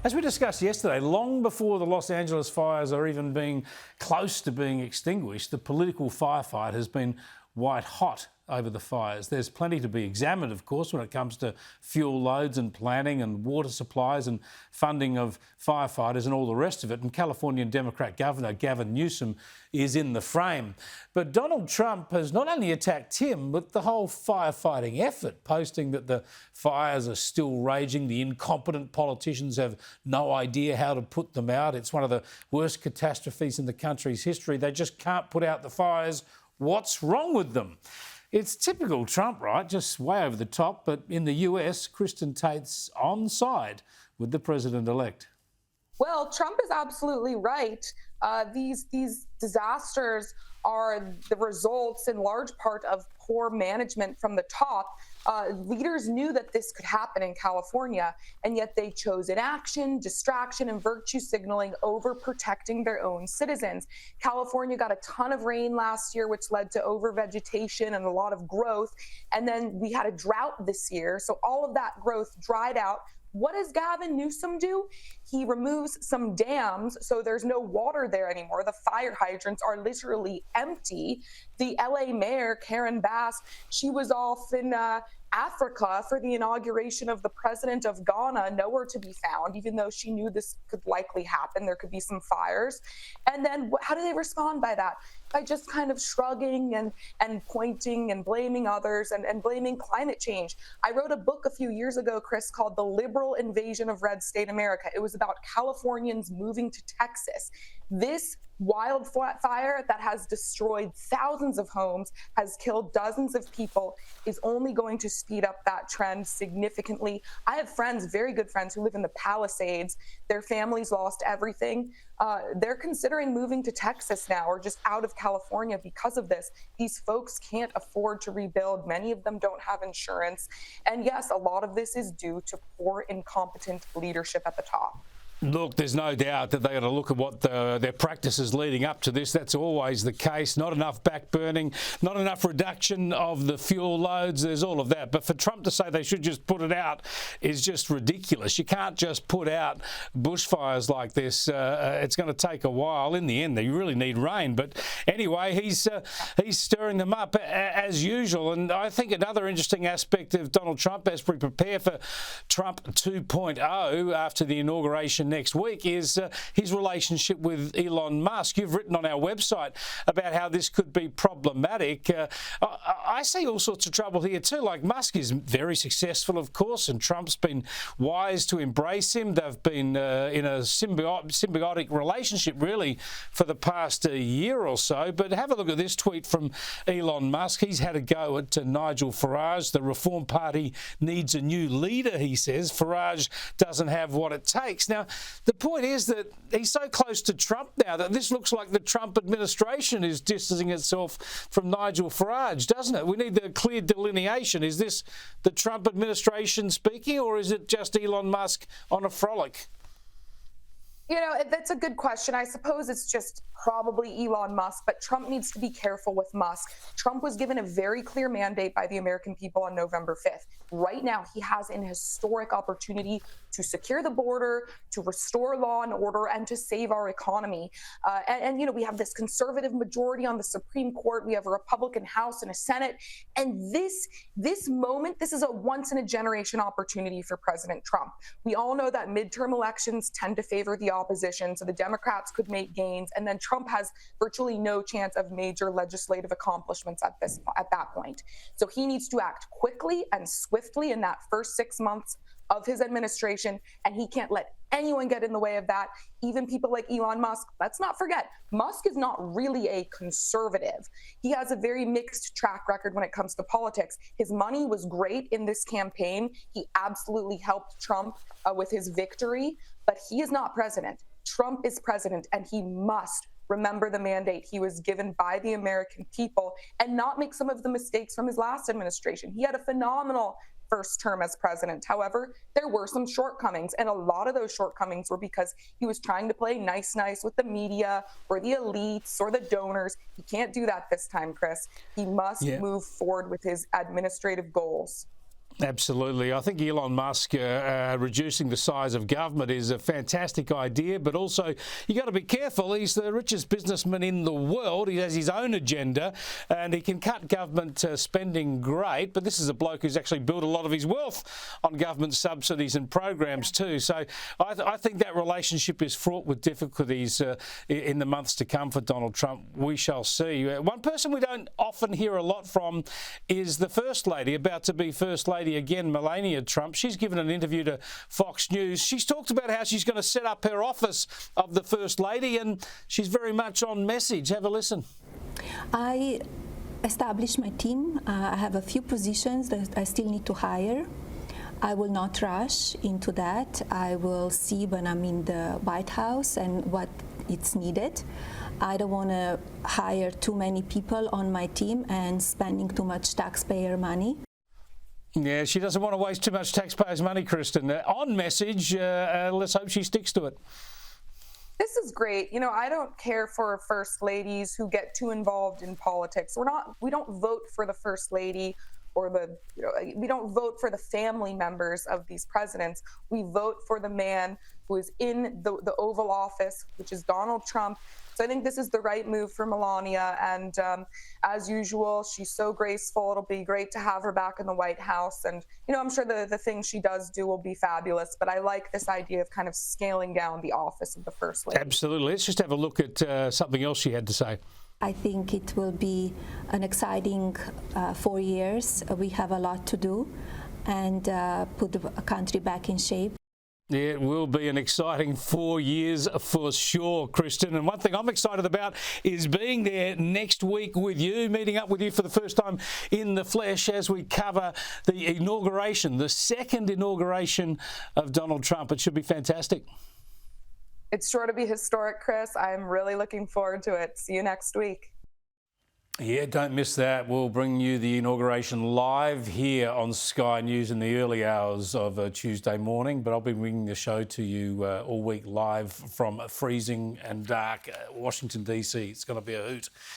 As we discussed yesterday, long before the Los Angeles fires are even being close to being extinguished, the political firefight has been white hot over the fires. There's plenty to be examined, of course, when it comes to fuel loads and planning and water supplies and funding of firefighters and all the rest of it. And Californian Democrat Governor Gavin Newsom is in the frame. But Donald Trump has not only attacked him, but the whole firefighting effort, posting that the fires are still raging. The incompetent politicians have no idea how to put them out. It's one of the worst catastrophes in the country's history. They just can't put out the fires. What's wrong with them? It's typical Trump, right? Just way over the top. But in the US, Kristin Tate's on side with the president-elect. Well, Trump is absolutely right. These disasters are the results in large part of poor management from the top. Leaders knew that this could happen in California, and yet they chose inaction, distraction, and virtue signaling over protecting their own citizens. California got a ton of rain last year, which led to overvegetation and a lot of growth. And then we had a drought this year, so all of that growth dried out. What does Gavin Newsom do? He removes some dams, so there's no water there anymore. The fire hydrants are literally empty. The LA mayor, Karen Bass, she was off in Africa for the inauguration of the president of Ghana, nowhere to be found, even though she knew this could likely happen. There could be some fires. And then how do they respond by that? By just kind of shrugging and pointing and blaming others and blaming climate change. I wrote a book a few years ago, Chris, called The Liberal Invasion of Red State America. It was about Californians moving to Texas. This wildfire that has destroyed thousands of homes, has killed dozens of people, is only going to speed up that trend significantly. I have friends, very good friends, who live in the Palisades. Their families lost everything. They're considering moving to Texas now or just out of California because of this. These folks can't afford to rebuild. Many of them don't have insurance. And yes, a lot of this is due to poor, incompetent leadership at the top. Look, there's no doubt that they got to look at what their practices leading up to this. That's always the case. Not enough backburning, not enough reduction of the fuel loads. There's all of that. But for Trump to say they should just put it out is just ridiculous. You can't just put out bushfires like this. It's going to take a while. In the end, they really need rain. But anyway, he's stirring them up as usual. And I think another interesting aspect of Donald Trump as we prepare for Trump 2.0 after the inauguration next week is his relationship with Elon Musk. You've written on our website about how this could be problematic. I see all sorts of trouble here too. Like, Musk is very successful, of course, and Trump's been wise to embrace him. They've been in a symbiotic relationship, really, for the past year or so. But have a look at this tweet from Elon Musk. He's had a go at Nigel Farage. The Reform Party needs a new leader, he says. Farage doesn't have what it takes. Now, the point is that he's so close to Trump now that this looks like the Trump administration is distancing itself from Nigel Farage, doesn't it? We need the clear delineation. Is this the Trump administration speaking, or is it just Elon Musk on a frolic? You know, that's a good question. I suppose it's just probably Elon Musk, but Trump needs to be careful with Musk. Trump was given a very clear mandate by the American people on November 5th. Right now, he has an historic opportunity to secure the border, to restore law and order, and to save our economy. You know, we have this conservative majority on the Supreme Court. We have a Republican House and a Senate. And this moment, this is a once-in-a-generation opportunity for President Trump. We all know that midterm elections tend to favor the opposition, so the Democrats could make gains, and then Trump has virtually no chance of major legislative accomplishments at that point. So he needs to act quickly and swiftly in that first 6 months of his administration, and he can't let anyone get in the way of that, even people like Elon Musk. Let's not forget, Musk is not really a conservative. He has a very mixed track record when it comes to politics. His money was great in this campaign. He absolutely helped Trump with his victory, but he is not president. Trump is president, and he must remember the mandate he was given by the American people and not make some of the mistakes from his last administration. He had a phenomenal first term as president. However, there were some shortcomings, and a lot of those shortcomings were because he was trying to play nice with the media or the elites or the donors. He can't do that this time, Chris. He must move forward with his administrative goals. Absolutely. I think Elon Musk reducing the size of government is a fantastic idea, but also you got to be careful. He's the richest businessman in the world. He has his own agenda and he can cut government spending great, but this is a bloke who's actually built a lot of his wealth on government subsidies and programs too. So I think that relationship is fraught with difficulties in the months to come for Donald Trump. We shall see. One person we don't often hear a lot from is the First Lady, about to be First Lady again, Melania Trump. She's given an interview to Fox News. She's talked about how she's going to set up her office of the First Lady, and she's very much on message. Have a listen. I established my team. I have a few positions that I still need to hire. I will not rush into that. I will see when I'm in the White House and what it's needed. I don't want to hire too many people on my team and spending too much taxpayer money. Yeah, she doesn't want to waste too much taxpayers' money, Kristin. On message, let's hope she sticks to it. This is great. You know, I don't care for first ladies who get too involved in politics. We don't vote for the first lady or we don't vote for the family members of these presidents. We vote for the man who is in the Oval Office, which is Donald Trump. So I think this is the right move for Melania. And as usual, she's so graceful. It'll be great to have her back in the White House. And, you know, I'm sure the things she does do will be fabulous. But I like this idea of kind of scaling down the office of the First Lady. Absolutely. Let's just have a look at something else she had to say. I think it will be an exciting 4 years. We have a lot to do and put the country back in shape. It will be an exciting 4 years for sure, Kristin. And one thing I'm excited about is being there next week with you, meeting up with you for the first time in the flesh as we cover the inauguration, the second inauguration of Donald Trump. It should be fantastic. It's sure to be historic, Chris. I'm really looking forward to it. See you next week. Yeah, don't miss that. We'll bring you the inauguration live here on Sky News in the early hours of Tuesday morning, but I'll be bringing the show to you all week live from freezing and dark Washington, D.C. It's going to be a hoot.